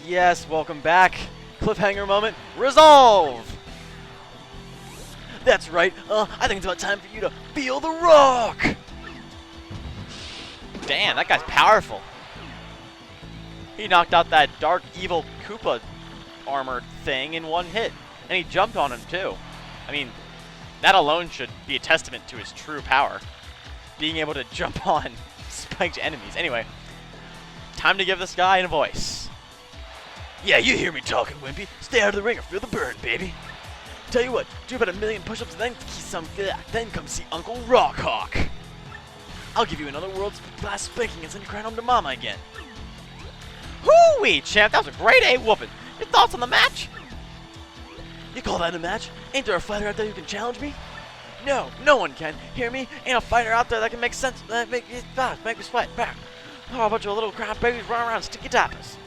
Yes, welcome back. Cliffhanger moment. Resolve! That's right. I think it's about time for you to feel the rock! Damn, that guy's powerful. He knocked out that dark, evil Koopa armor thing in one hit. And he jumped on him, too. I mean, that alone should be a testament to his true power. Being able to jump on spiked enemies. Anyway, time to give this guy a voice. Yeah, you hear me talking, Wimpy. Stay out of the ring or feel the burn, baby. Tell you what, do about 1,000,000 push-ups, then come see Uncle Rawk. I'll give you another world's last spanking and send you crying home to Mama again. Hoo-wee, champ, that was a great A-whooping. Your thoughts on the match? You call that a match? Ain't there a fighter out there who can challenge me? No, no one can. Hear me? Ain't a fighter out there that can make sense, make me sweat. Oh, a bunch of little crap babies run around sticky tappers.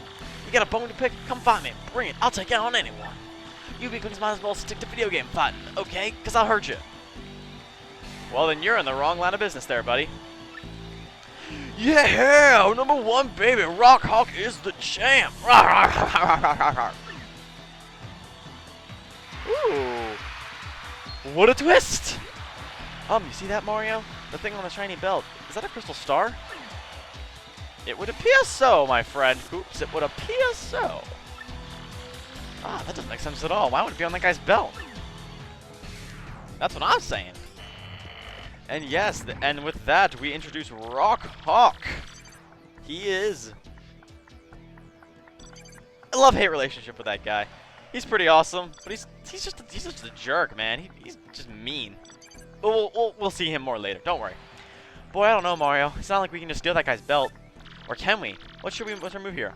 You got a bone to pick? Come find me. Bring it. I'll take it on anyone. You weaklings might as well stick to video game fighting, okay? Because I'll hurt you. Well, then you're in the wrong line of business there, buddy. Yeah, number one, baby. Rawk is the champ. Ooh. What a twist! You see that, Mario? The thing on the shiny belt. Is that a crystal star? It would appear so, my friend. Oops, it would appear so. Ah, that doesn't make sense at all. Why would it be on that guy's belt? That's what I'm saying. And yes, and with that, we introduce Rawk. He is... I love-hate relationship with that guy. He's pretty awesome, but he's just a jerk, man. He's just mean. But we'll see him more later. Don't worry. Boy, I don't know, Mario. It's not like we can just steal that guy's belt. Or can we? What's our move here?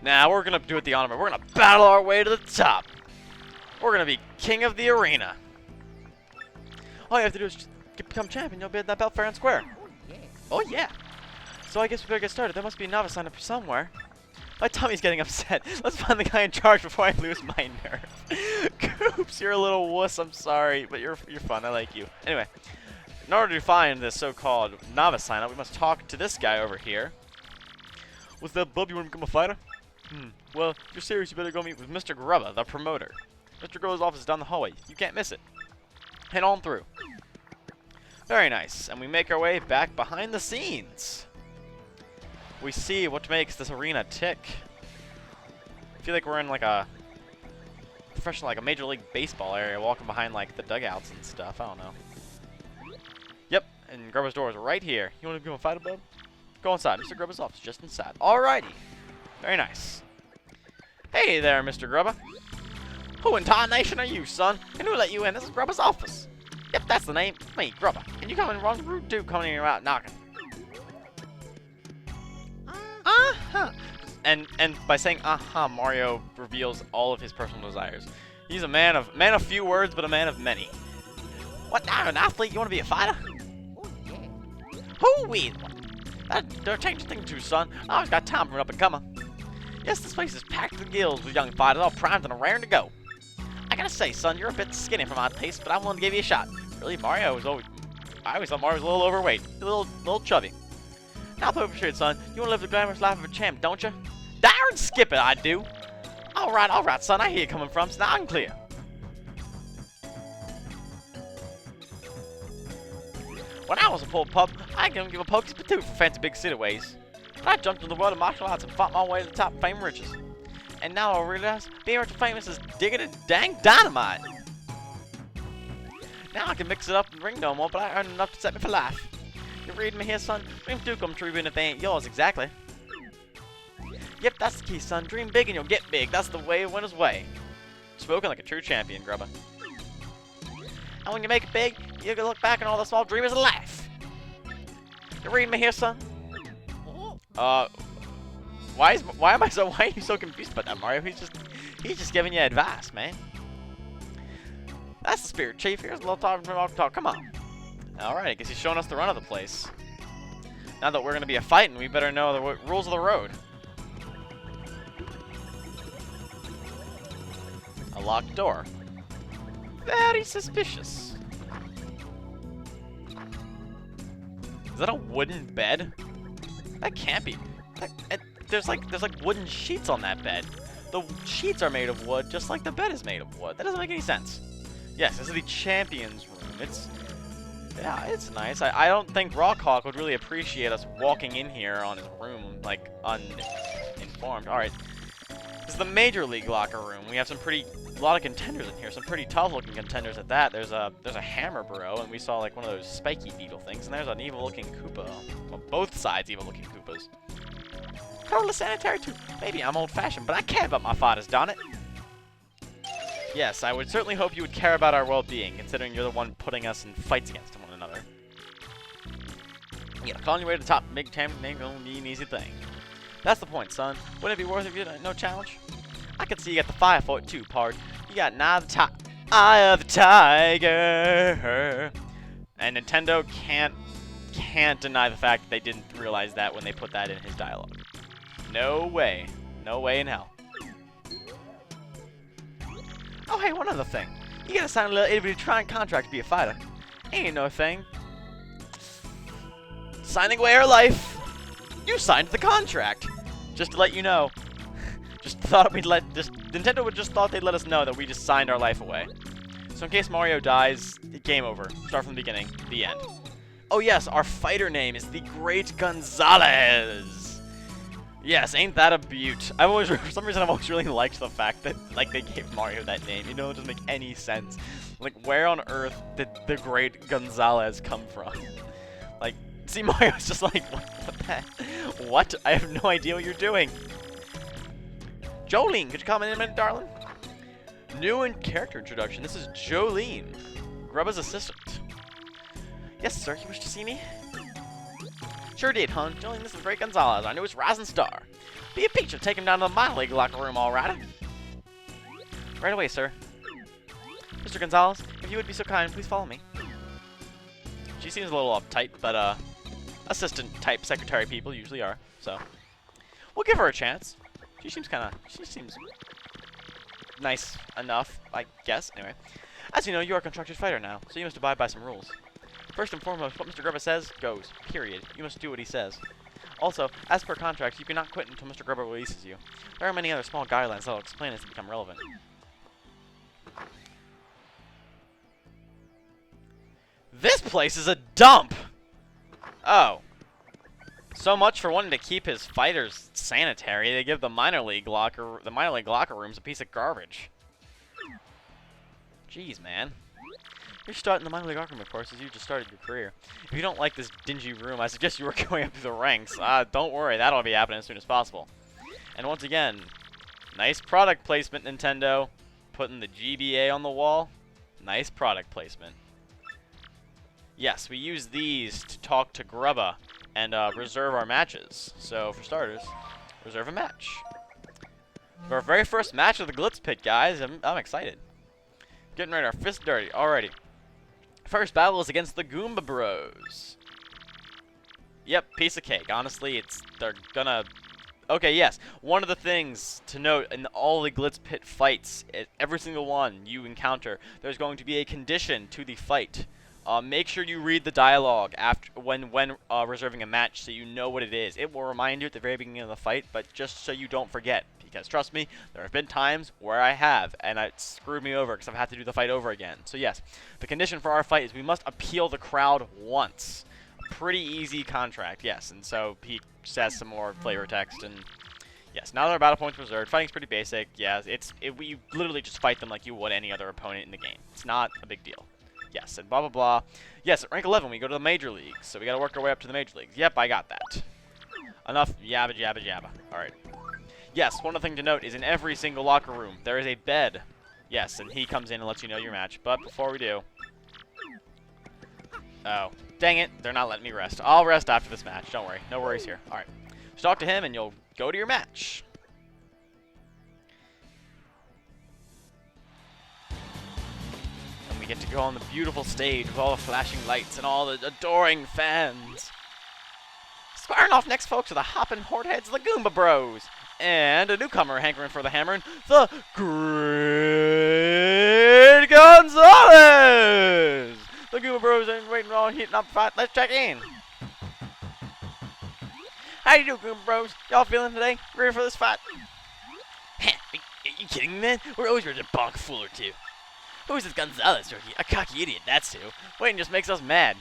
Nah, we're gonna do it the honor way. We're gonna battle our way to the top. We're gonna be king of the arena. All you have to do is just become champion. You'll be at that belt fair and square. Oh yeah. So I guess we better get started. There must be a novice sign up somewhere. My tummy's getting upset. Let's find the guy in charge before I lose my nerve. Goops, you're a little wuss. I'm sorry, but you're fun. I like you. Anyway, in order to find this so-called novice sign up, we must talk to this guy over here. What's that, bub? You want to become a fighter? Well, if you're serious, you better go meet with Mr. Grubba, the promoter. Mr. Grubba's office is down the hallway. You can't miss it. Head on through. Very nice. And we make our way back behind the scenes. We see what makes this arena tick. I feel like we're in like a professional, like a Major League Baseball area, walking behind like the dugouts and stuff. I don't know. Yep, and Grubba's door is right here. You want to become a fighter, bub? Go inside. Mr. Grubba's office just inside. Alrighty. Very nice. Hey there, Mr. Grubba. Who in tarnation are you, son? And who let you in? This is Grubba's office. Yep, that's the name. Me, Grubba. And you come in wrong rude too, coming in out knocking. And by saying Mario reveals all of his personal desires. He's a man of few words, but a man of many. What now, an athlete? You want to be a fighter? Hoo-wee! Don't change the thing too, son. I always got time for an up-and-comer. Yes, this place is packed to the gills with young fighters, all primed and raring to go. I gotta say, son, you're a bit skinny for my taste, but I'm willing to give you a shot. Really, I always thought Mario was a little overweight, a little chubby. Now, put up your shirt, son. You wanna live the glamorous life of a champ, don't you? Darn skip it, I do. All right, son. I hear you coming from, so now I'm clear. When I was a poor pup, I couldn't give a poke's patooth for fancy big city ways. But I jumped into the world of martial arts and fought my way to the top of fame and riches. And now I realize being rich and famous is digging it dang dynamite. Now I can mix it up and ring no more, but I earned enough to set me for life. You reading me here, son? Dreams do come true even if they ain't yours exactly. Yep, that's the key, son. Dream big and you'll get big. That's the way of winner's way. Spoken like a true champion, Grubba. And when you make it big, you can look back on all the small dreamers and laugh. You reading me here, son? Why are you so confused about that, Mario? He's just giving you advice, man. That's the spirit, Chief. Here's a little talk. Come on. Alright, I guess he's showing us the run of the place. Now that we're gonna be a fighting, we better know the rules of the road. A locked door. Very suspicious. Is that a wooden bed? That can't be. there's like wooden sheets on that bed. The sheets are made of wood, just like the bed is made of wood. That doesn't make any sense. Yes, this is the champions room. Yeah, it's nice. I don't think Rawk would really appreciate us walking in here on his room, like, uninformed. Alright. This is the Major League locker room. We have a lot of contenders in here. Some pretty tough-looking contenders at that. There's a Hammer Bro, and we saw, like, one of those spiky beetle things. And there's an evil-looking Koopa. Well, both sides evil-looking Koopas. Colorless sanitary too. Maybe I'm old-fashioned, but I care about my fathers, darn it. Yes, I would certainly hope you would care about our well-being, considering you're the one putting us in fights against one another. Yeah, calling your way to the top, big champion ain't gonna be an easy thing. That's the point, son. Wouldn't it be worth it if you had no challenge? I could see you got the fire for it too, Pard. You got an eye of the tiger. And Nintendo can't deny the fact that they didn't realize that when they put that in his dialogue. No way. No way in hell. Oh, hey, one other thing. You gotta sign a little itty-bitty contract to be a fighter. Ain't no thing. Signing away our life. You signed the contract. Just to let you know. Nintendo just thought they'd let us know that we just signed our life away. So in case Mario dies, game over. Start from the beginning. The end. Oh yes, our fighter name is the Great Gonzalez. Yes, ain't that a beaut? For some reason, I've always really liked the fact that, like, they gave Mario that name. You know, it doesn't make any sense. Like, where on earth did the Great Gonzalez come from? Like, see, Mario's just like, what the heck? What? I have no idea what you're doing. Jolene, could you come in a minute, darling? New in character introduction. This is Jolene, Grubba's assistant. Yes, sir. You wish to see me? Sure did, hon. Jolene, this is Great Gonzalez, our newest rising star. Be a peach and take him down to the minor league locker room, all right? Right away, sir. Mr. Gonzalez, if you would be so kind, please follow me. She seems a little uptight, but assistant-type secretary people usually are, so we'll give her a chance. She seems nice enough, I guess. Anyway, as you know, you are a contracted fighter now, so you must abide by some rules. First and foremost, what Mr. Grubba says, goes. Period. You must do what he says. Also, as per contract, you cannot quit until Mr. Grubba releases you. There are many other small guidelines that I'll explain as they become relevant. This place is a dump! Oh. So much for wanting to keep his fighters sanitary. They give the minor league locker rooms a piece of garbage. Jeez, man. You're starting the minor league locker room, of course, as you just started your career. If you don't like this dingy room, I suggest you work your way up through the ranks. Don't worry, that'll be happening as soon as possible. And once again, nice product placement, Nintendo. Putting the GBA on the wall. Nice product placement. Yes, we use these to talk to Grubba and reserve our matches. So, for starters, reserve a match. For our very first match of the Glitz Pit, guys, I'm excited. Getting ready, our fist dirty. Alrighty. First battle is against the Goomba Bros. Yep, piece of cake. Honestly, they're gonna... Okay, yes. One of the things to note in all the Glitz Pit fights, every single one you encounter, there's going to be a condition to the fight. Make sure you read the dialogue when reserving a match so you know what it is. It will remind you at the very beginning of the fight, but just so you don't forget. Because trust me, there have been times where I have, and it screwed me over because I've had to do the fight over again. So yes, the condition for our fight is we must appeal the crowd once. A pretty easy contract, yes. And so he says some more flavor text, and yes, now that our battle points reserved, fighting's pretty basic. Yeah, we literally just fight them like you would any other opponent in the game. It's not a big deal. Yes, and blah, blah, blah. Yes, at rank 11, we go to the Major Leagues, so we gotta work our way up to the Major Leagues. Yep, I got that. Enough yabba, jabba, jabba. Alright. Yes, one other thing to note is in every single locker room, there is a bed. Yes, and he comes in and lets you know your match. But before we do... Oh, dang it. They're not letting me rest. I'll rest after this match. Don't worry. No worries here. Alright. Just talk to him and you'll go to your match. And we get to go on the beautiful stage with all the flashing lights and all the adoring fans. Squaring off next, folks, are the hoppin' horde heads, the Goomba Bros. And a newcomer hankering for the hammering, the Great Gonzalez! The Goomba Bros ain't waiting on heating up fight. Let's check in. How you doing, bros? Y'all feeling today? Ready for this fight? Are you kidding me, man? We're always ready to bonk a fool or two. Who's this Gonzalez rookie? A cocky idiot, that's who. Waiting just makes us mad.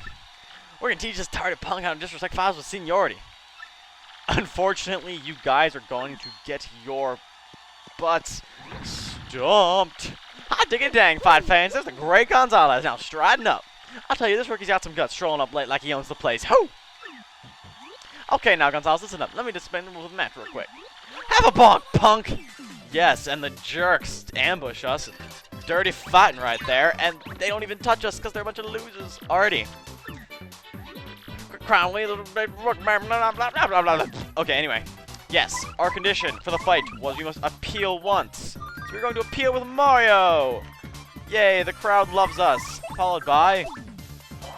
We're gonna teach this tired punk how to disrespect files with seniority. Unfortunately, you guys are going to get your butts stomped. I dig it, dang, fight fans. There's the great Gonzalez now striding up. I'll tell you, this rookie's got some guts, strolling up late like he owns the place. Ho! Okay, now, Gonzalez, listen up. Let me just explain the rules of the match real quick. Have a bonk, punk! Yes, and the jerks ambush us. Dirty fighting right there, and they don't even touch us because they're a bunch of losers already. Okay, anyway. Yes, our condition for the fight was we must appeal once. So we're going to appeal with Mario! Yay, the crowd loves us. Followed by...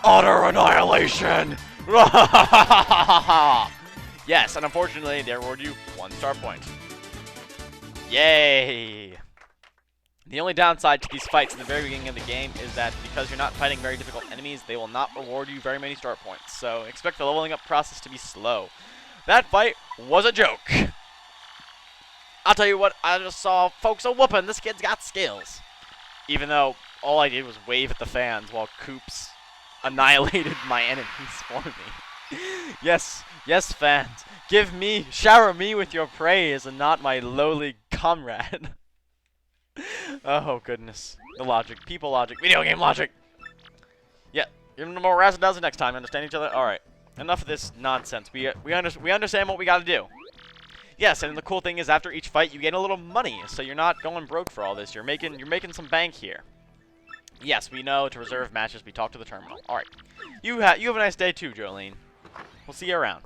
utter annihilation! Yes, and unfortunately, they award you 1 star point. Yay! The only downside to these fights in the very beginning of the game is that because you're not fighting very difficult enemies, they will not reward you very many star points. So expect the leveling up process to be slow. That fight was a joke. I'll tell you what, I just saw folks a whooping. This kid's got skills. Even though all I did was wave at the fans while Koops annihilated my enemies for me. Yes, yes, fans. Shower me with your praise and not my lowly comrade. Oh, goodness. The logic. People logic. Video game logic. Yeah. Give them more razzle-dazzle next time. Understand each other? Alright. Enough of this nonsense. We understand what we gotta do. Yes, and the cool thing is after each fight you gain a little money, so you're not going broke for all this. You're making some bank here. Yes, we know to reserve matches. We talk to the terminal. Alright. You have a nice day too, Jolene. We'll see you around.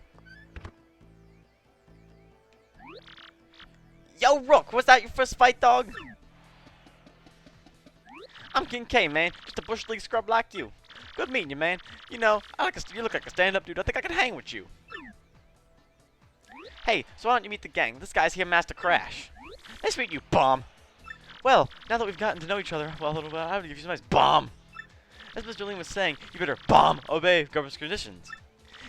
Yo, Rawk, was that your first fight, dog? I'm King K, man. Just a Bush League scrub like you. Good meeting you, man. You know, you look like a stand-up dude. I think I can hang with you. Hey, so why don't you meet the gang? This guy's here, Master Crash. Nice to meet you, bomb. Well, now that we've gotten to know each other well, a little bit, I would give you some nice bomb. As Miss Jolene was saying, you better bomb, obey government's conditions.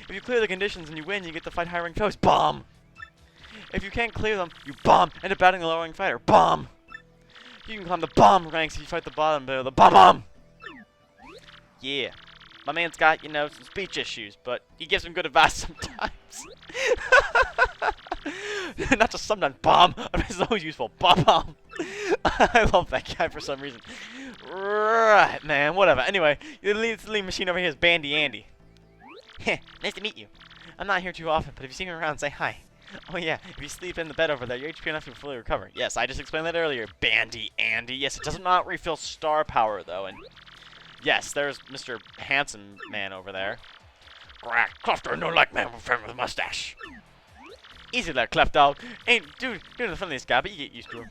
If you clear the conditions and you win, you get to fight high rank foes. Bomb. If you can't clear them, you bomb. End up battling the low rank fighter. Bomb. You can climb the bomb ranks if you fight the bottom below the bomb. Yeah. My man's got, you know, some speech issues, but he gives some good advice sometimes. Not just sometimes. Bomb. I mean, it's always useful. Bomb. I love that guy for some reason. Right, man. Whatever. Anyway, the lead machine over here is Bandy Andy. Heh. Nice to meet you. I'm not here too often, but if you see me around, say hi. Oh yeah, if you sleep in the bed over there, your HP enough to fully recover. Yes, I just explained that earlier. Bandy Andy. Yes, it does not refill star power, though. And yes, there's Mr. Handsome Man over there. Crack, Clufter, no like man with a mustache. Easy there, Clef Dog. Ain't dude, you're the friendliest guy, but you get used to him.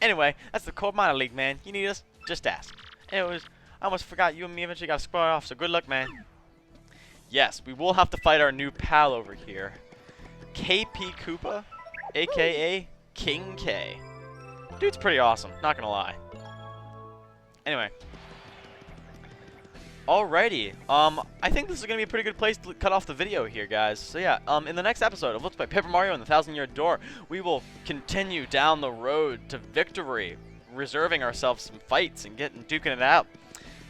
Anyway, that's the Cold Minor League, man. You need us? Just ask. Anyways, I almost forgot you and me eventually got to square off, so good luck, man. Yes, we will have to fight our new pal over here. KP Koopa, a.k.a. King K. Dude's pretty awesome, not gonna lie. Anyway. Alrighty, I think this is gonna be a pretty good place to cut off the video here, guys. So yeah, in the next episode of Let's Play Paper Mario and the 1,000-Year Door, we will continue down the road to victory, reserving ourselves some fights and duking it out.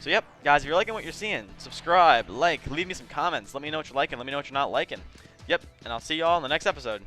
So yep, guys, if you're liking what you're seeing, subscribe, like, leave me some comments, let me know what you're liking, let me know what you're not liking. Yep, and I'll see y'all in the next episode.